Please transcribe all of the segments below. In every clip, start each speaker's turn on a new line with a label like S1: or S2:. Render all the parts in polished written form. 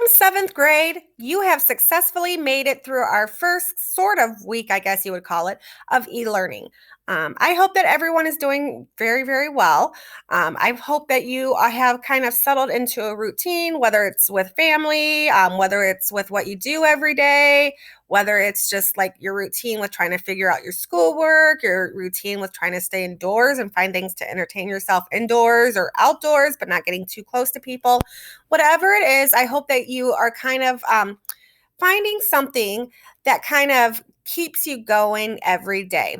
S1: seventh grade. You have successfully made it through our first sort of week, I guess you would call it, of e-learning. I hope that everyone is doing very, very well. I hope that you have kind of settled into a routine, whether it's with family, whether it's with what you do every day, whether it's just like your routine with trying to figure out your schoolwork, your routine with trying to stay indoors and find things to entertain yourself indoors or outdoors, but not getting too close to people. Whatever it is, I hope that you are kind of finding something that kind of keeps you going every day.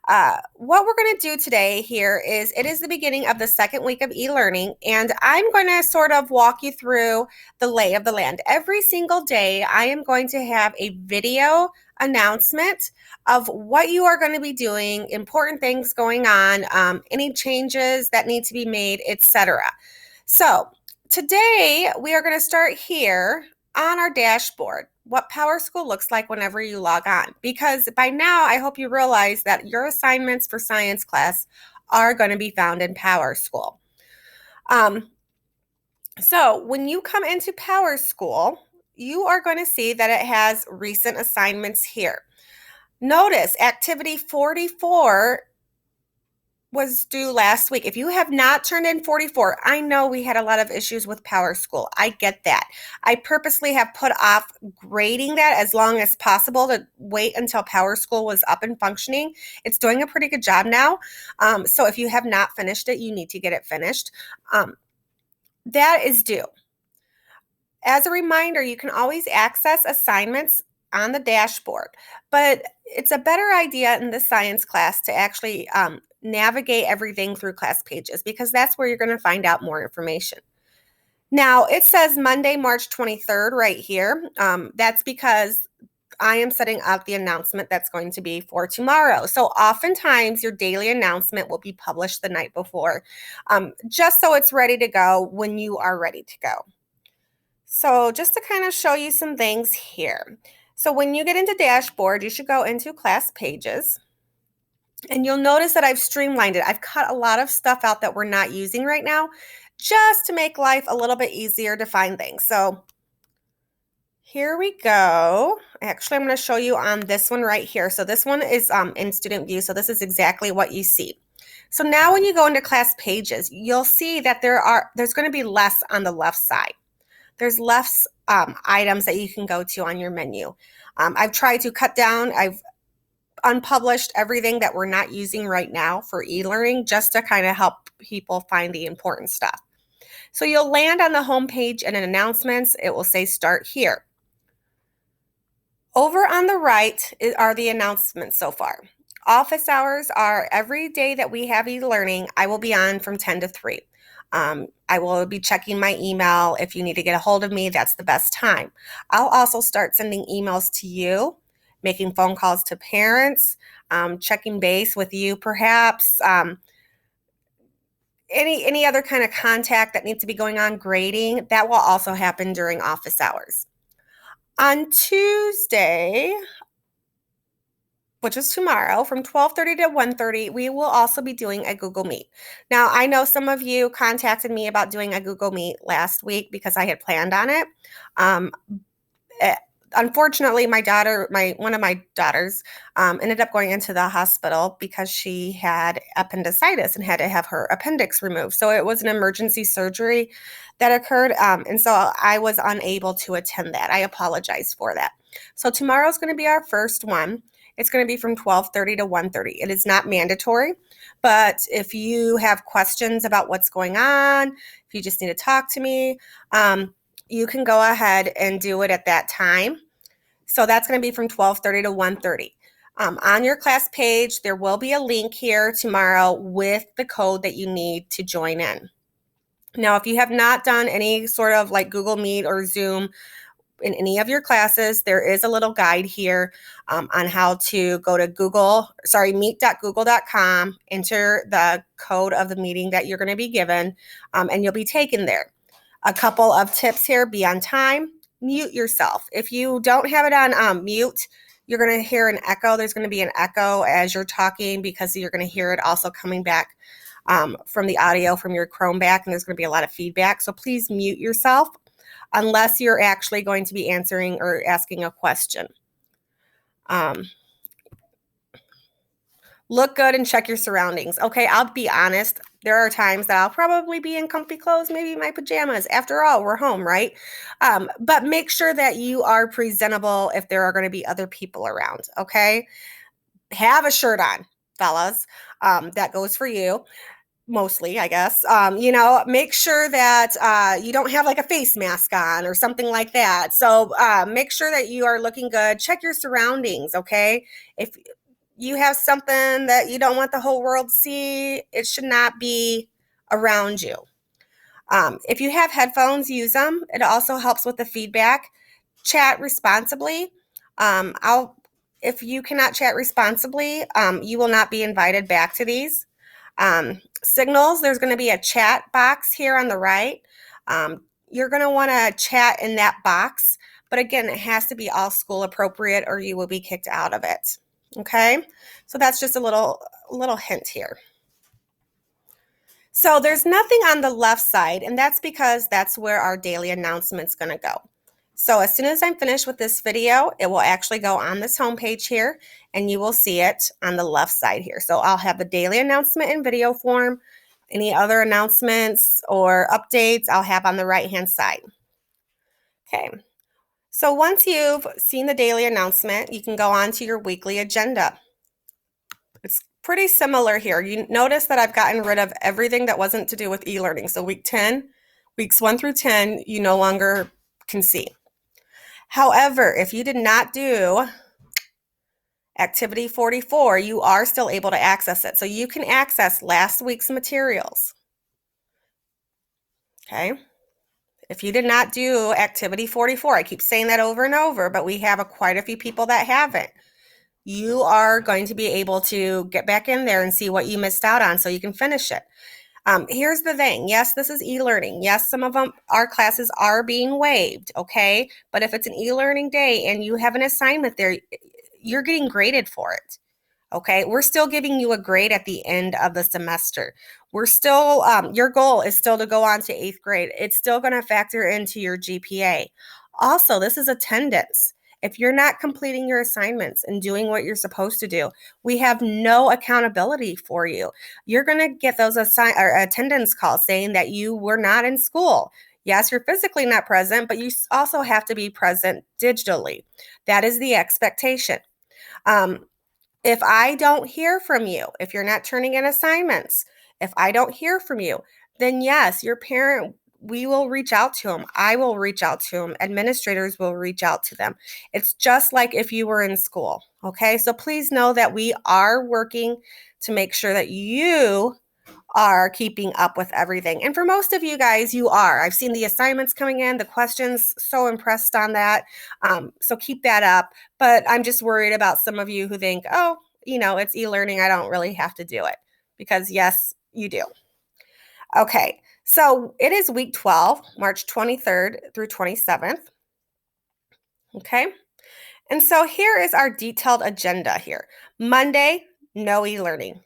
S1: What we're going to do today here is it is the beginning of the second week of e-learning, and I'm going to sort of walk you through the lay of the land. Every single day, I am going to have a video announcement of what you are going to be doing, important things going on, any changes that need to be made, etc. So today, we are going to start here on our dashboard, what PowerSchool looks like whenever you log on. Because by now, I hope you realize that your assignments for science class are going to be found in PowerSchool. So when you come into PowerSchool, you are going to see that it has recent assignments here. Notice activity 44 was due last week. If you have not turned in 44, I know we had a lot of issues with PowerSchool. I get that. I purposely have put off grading that as long as possible to wait until PowerSchool was up and functioning. It's doing a pretty good job now. So if you have not finished it, you need to get it finished. That is due. As a reminder, you can always access assignments on the dashboard, but it's a better idea in the science class to actually navigate everything through class pages, because that's where you're going to find out more information. Now, it says Monday, March 23rd right here. That's because I am setting up the announcement that's going to be for tomorrow. So oftentimes your daily announcement will be published the night before, just so it's ready to go when you are ready to go. So just to kind of show you some things here. So when you get into dashboard, you should go into class pages. And you'll notice that I've streamlined it. I've cut a lot of stuff out that we're not using right now, just to make life a little bit easier to find things. So here we go. Actually, I'm going to show you on this one right here. So this one is in student view. So this is exactly what you see. So now when you go into class pages, you'll see that there's going to be less on the left side. There's less items that you can go to on your menu. I've tried to cut down. I've unpublished everything that we're not using right now for e-learning, just to kind of help people find the important stuff. So you'll land on the home page and in announcements, it will say start here. Over on the right are the announcements so far. Office hours are every day that we have e-learning. I will be on from 10 to 3. I will be checking my email. If you need to get a hold of me, that's the best time. I'll also start sending emails to you, making phone calls to parents, checking base with you perhaps, any other kind of contact that needs to be going on, grading, that will also happen during office hours. On Tuesday, which is tomorrow, from 12:30 to 1:30, we will also be doing a Google Meet. Now, I know some of you contacted me about doing a Google Meet last week because I had planned on it. Unfortunately, one of my daughters ended up going into the hospital because she had appendicitis and had to have her appendix removed. So it was an emergency surgery that occurred, and so I was unable to attend that. I apologize for that. So tomorrow's going to be our first one. It's going to be from 12:30 to 1:30. It is not mandatory, but if you have questions about what's going on, if you just need to talk to me, you can go ahead and do it at that time. So that's going to be from 12:30 to 1:30. On your class page, there will be a link here tomorrow with the code that you need to join in. Now, if you have not done any sort of like Google Meet or Zoom in any of your classes, there is a little guide here on how to go to meet.google.com, enter the code of the meeting that you're going to be given, and you'll be taken there. A couple of tips here: be on time, mute yourself. If you don't have it on mute, you're going to hear an echo. There's going to be an echo as you're talking because you're going to hear it also coming back from the audio from your Chrome back, and there's going to be a lot of feedback. So please mute yourself. unless you're actually going to be answering or asking a question. Look good and check your surroundings. Okay, I'll be honest. There are times that I'll probably be in comfy clothes, maybe my pajamas. After all, we're home, right? But make sure that you are presentable if there are going to be other people around, okay? Have a shirt on, fellas. That goes for you. Mostly, I guess. Make sure that you don't have like a face mask on or something like that. So make sure that you are looking good. Check your surroundings, okay? If you have something that you don't want the whole world to see, it should not be around you. If you have headphones, use them. It also helps with the feedback. Chat responsibly. If you cannot chat responsibly, you will not be invited back to these. Signals, there's going to be a chat box here on the right. You're going to want to chat in that box, but again, it has to be all school appropriate or you will be kicked out of it. Okay, so that's just a little hint here. So there's nothing on the left side, and that's because that's where our daily announcement's going to go. So as soon as I'm finished with this video, it will actually go on this homepage here, and you will see it on the left side here. So I'll have the daily announcement in video form. Any other announcements or updates, I'll have on the right-hand side. Okay. So once you've seen the daily announcement, you can go on to your weekly agenda. It's pretty similar here. You notice that I've gotten rid of everything that wasn't to do with e-learning. So weeks 1 through 10, you no longer can see. However, if you did not do activity 44, you are still able to access it. So you can access last week's materials. Okay. If you did not do activity 44, I keep saying that over and over, but we have quite a few people that haven't. You are going to be able to get back in there and see what you missed out on so you can finish it. Here's the thing. Yes, this is e-learning. Yes, some of them, our classes are being waived, okay? But if it's an e-learning day and you have an assignment there, you're getting graded for it, okay? We're still giving you a grade at the end of the semester. We're still, your goal is still to go on to 8th grade. It's still going to factor into your GPA. Also, this is attendance. If you're not completing your assignments and doing what you're supposed to do, we have no accountability for you. You're going to get those attendance calls saying that you were not in school. Yes, you're physically not present, but you also have to be present digitally. That is the expectation. If I don't hear from you, if you're not turning in assignments, if I don't hear from you, then yes, your parent, we will reach out to them. I will reach out to them. Administrators will reach out to them. It's just like if you were in school. Okay, so please know that we are working to make sure that you are keeping up with everything. And for most of you guys, you are. I've seen the assignments coming in, the questions, so impressed on that. So keep that up. But I'm just worried about some of you who think, oh, it's e-learning. I don't really have to do it. Because yes, you do. Okay, so it is week 12, March 23rd through 27th. Okay, and so here is our detailed agenda here. Monday, no e-learning.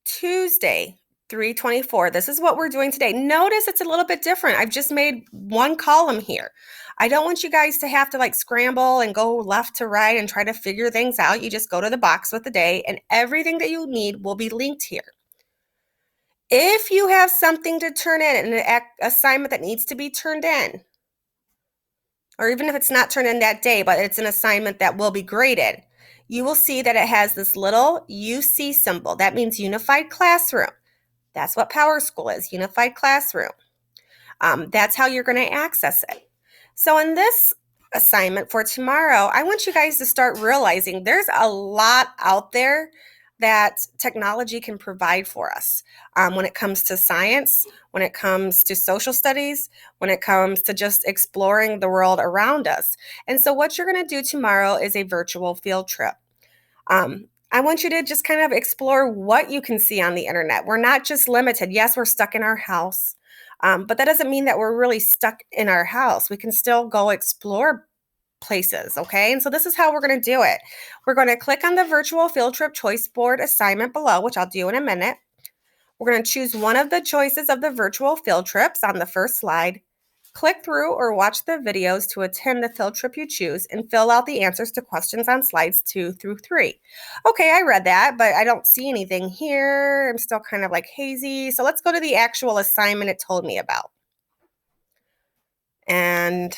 S1: Tuesday, 3/24. This is what we're doing today. Notice it's a little bit different. I've just made one column here. I don't want you guys to have to scramble and go left to right and try to figure things out. You just go to the box with the day and everything that you need will be linked here. If you have something to turn in, an assignment that needs to be turned in, or even if it's not turned in that day, but it's an assignment that will be graded, you will see that it has this little UC symbol. That means Unified Classroom. That's what PowerSchool is, Unified Classroom. That's how you're going to access it. So in this assignment for tomorrow, I want you guys to start realizing there's a lot out there that technology can provide for us when it comes to science, when it comes to social studies, when it comes to just exploring the world around us. And so what you're going to do tomorrow is a virtual field trip. I want you to just kind of explore what you can see on the internet. We're not just limited. Yes, we're stuck in our house, but that doesn't mean that we're really stuck in our house. We can still go explore places, okay? And so this is how we're going to do it. We're going to click on the virtual field trip choice board assignment below, which I'll do in a minute. We're going to choose one of the choices of the virtual field trips on the first slide, Click through or watch the videos to attend the field trip you choose and fill out the answers to questions on slides 2 through 3. Okay, I read that, but I don't see anything here. I'm still kind of like hazy. So let's go to the actual assignment it told me about. And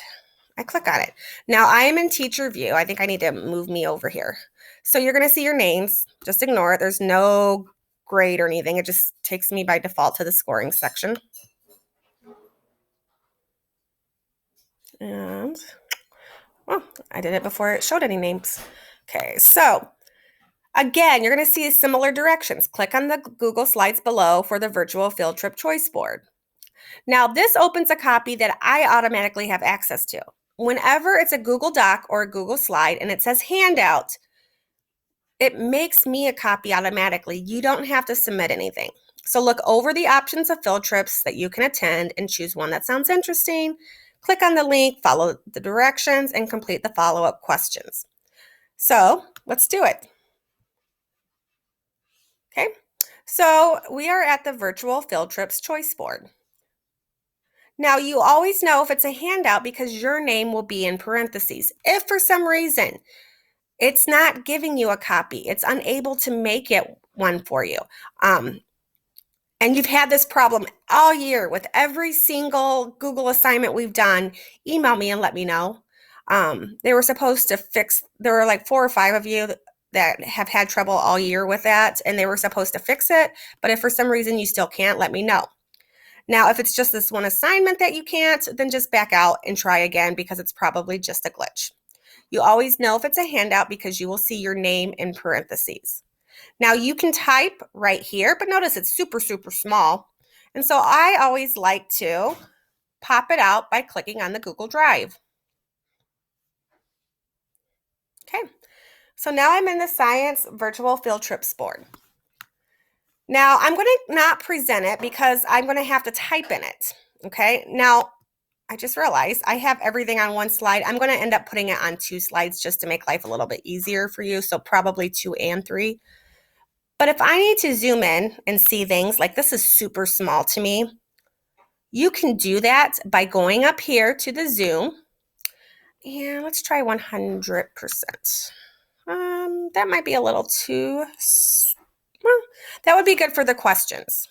S1: I click on it. Now I am in teacher view. I think I need to move me over here. So you're going to see your names. Just ignore it. There's no grade or anything. It just takes me by default to the scoring section. And, well, I did it before it showed any names. Okay, so again, you're going to see similar directions. Click on the Google Slides below for the virtual field trip choice board. Now, this opens a copy that I automatically have access to. Whenever it's a Google Doc or a Google Slide and it says handout, it makes me a copy automatically. You don't have to submit anything. So look over the options of field trips that you can attend and choose one that sounds interesting. Click on the link, follow the directions, and complete the follow-up questions. So let's do it. Okay, so we are at the virtual field trips choice board. Now you always know if it's a handout because your name will be in parentheses. If for some reason it's not giving you a copy, it's unable to make it one for you. And you've had this problem all year with every single Google assignment we've done, email me and let me know. They were supposed to fix, there were like 4 or 5 of you that have had trouble all year with that, and they were supposed to fix it. But if for some reason you still can't, let me know. Now, if it's just this one assignment that you can't, then just back out and try again because it's probably just a glitch. You always know if it's a handout because you will see your name in parentheses. Now you can type right here, but notice it's super, super small. And so I always like to pop it out by clicking on the Google Drive. Okay, so now I'm in the Science Virtual Field Trips board. Now I'm going to not present it because I'm going to have to type in it. Okay, now I just realized I have everything on one slide. I'm going to end up putting it on 2 slides just to make life a little bit easier for you. So probably 2 and 3. But if I need to zoom in and see things, like this is super small to me, you can do that by going up here to the zoom. And let's try 100%. That might be a little too, well, that would be good for the questions.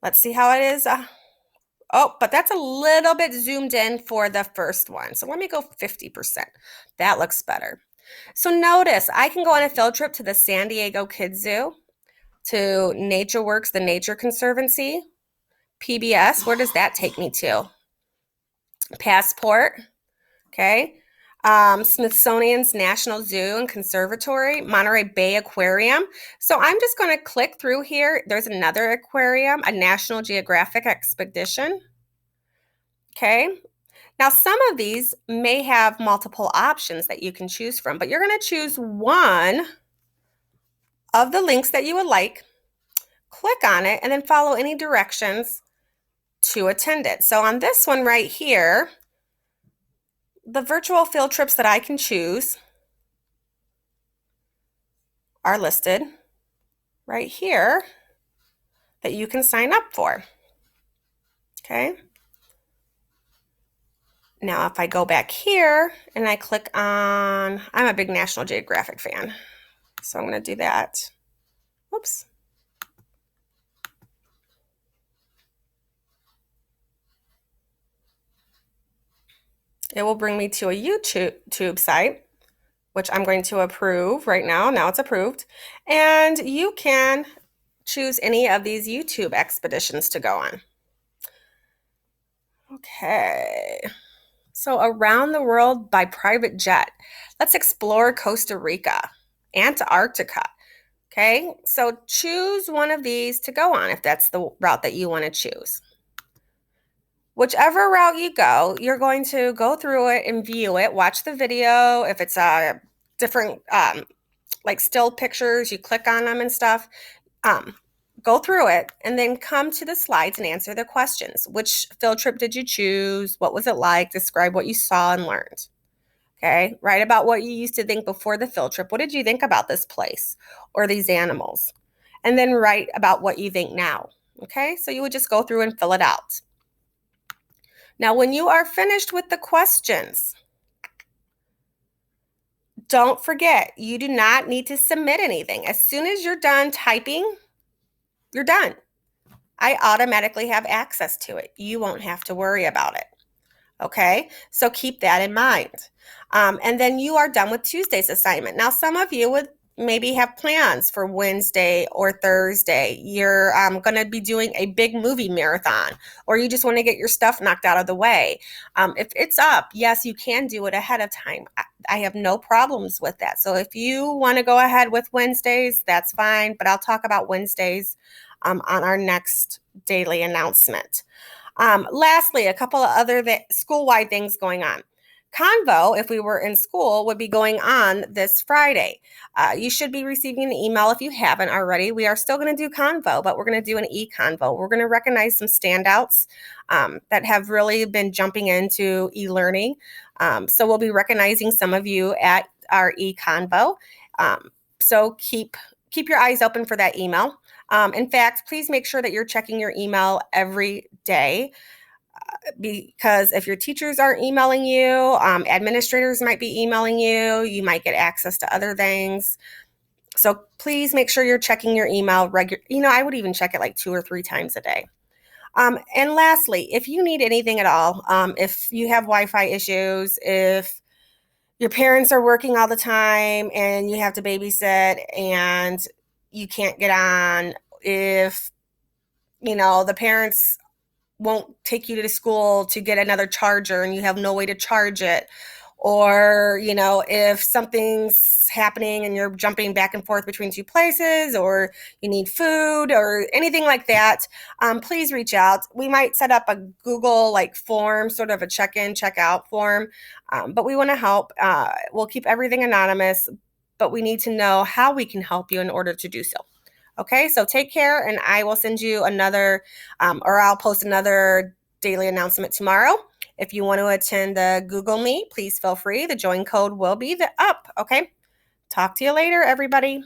S1: Let's see how it is. Oh, but that's a little bit zoomed in for the first one. So let me go 50%. That looks better. So notice I can go on a field trip to the San Diego Kids Zoo, to NatureWorks, the Nature Conservancy, PBS. Where does that take me to? Passport. Okay. Smithsonian's National Zoo and Conservatory, Monterey Bay Aquarium. So I'm just going to click through here. There's another aquarium, a National Geographic expedition. Okay. Now, some of these may have multiple options that you can choose from, but you're going to choose one of the links that you would like, click on it, and then follow any directions to attend it. So on this one right here, the virtual field trips that I can choose are listed right here that you can sign up for. Okay. Now, if I go back here and I click on, I'm a big National Geographic fan, so I'm going to do that. Whoops. It will bring me to a YouTube site, which I'm going to approve right now. Now it's approved. And you can choose any of these YouTube expeditions to go on. Okay. So around the world by private jet. Let's explore Costa Rica, Antarctica. Okay. So choose one of these to go on if that's the route that you want to choose. Whichever route you go, you're going to go through it and view it, watch the video. If it's a different, like still pictures, you click on them and stuff. Go through it and then come to the slides and answer the questions. Which field trip did you choose? What was it like? Describe what you saw and learned. Okay, write about what you used to think before the field trip. What did you think about this place or these animals? And then write about what you think now. Okay, so you would just go through and fill it out. Now, when you are finished with the questions, don't forget, you do not need to submit anything. As soon as you're done typing, you're done. I automatically have access to it. You won't have to worry about it. Okay, so keep that in mind. And then you are done with Tuesday's assignment. Now, some of you would maybe have plans for Wednesday or Thursday. You're going to be doing a big movie marathon, or you just want to get your stuff knocked out of the way. If it's up, yes, you can do it ahead of time. I have no problems with that. So if you want to go ahead with Wednesdays, that's fine, but I'll talk about Wednesdays on our next daily announcement. Lastly, a couple of other school-wide things going on. Convo, if we were in school, would be going on this Friday. You should be receiving an email if you haven't already. We are still going to do Convo, but we're going to do an e-Convo. We're going to recognize some standouts that have really been jumping into e-learning. So we'll be recognizing some of you at our e-Convo. So keep your eyes open for that email. In fact, please make sure that you're checking your email every day because if your teachers aren't emailing you, administrators might be emailing you. You might get access to other things. So please make sure you're checking your email regularly. I would even check it like 2 or 3 times a day. And lastly, if you need anything at all, if you have Wi-Fi issues, if your parents are working all the time and you have to babysit and you can't get on, if the parents won't take you to school to get another charger and you have no way to charge it, or if something's happening and you're jumping back and forth between 2 places, or you need food or anything like that, please reach out. We might set up a Google form, sort of a check-in check-out form, but we want to help. We'll keep everything anonymous, but we need to know how we can help you in order to do so. Okay, so take care, and I will send you another, or I'll post another daily announcement tomorrow. If you want to attend the Google Meet, please feel free. The join code will be up. Okay, talk to you later, everybody.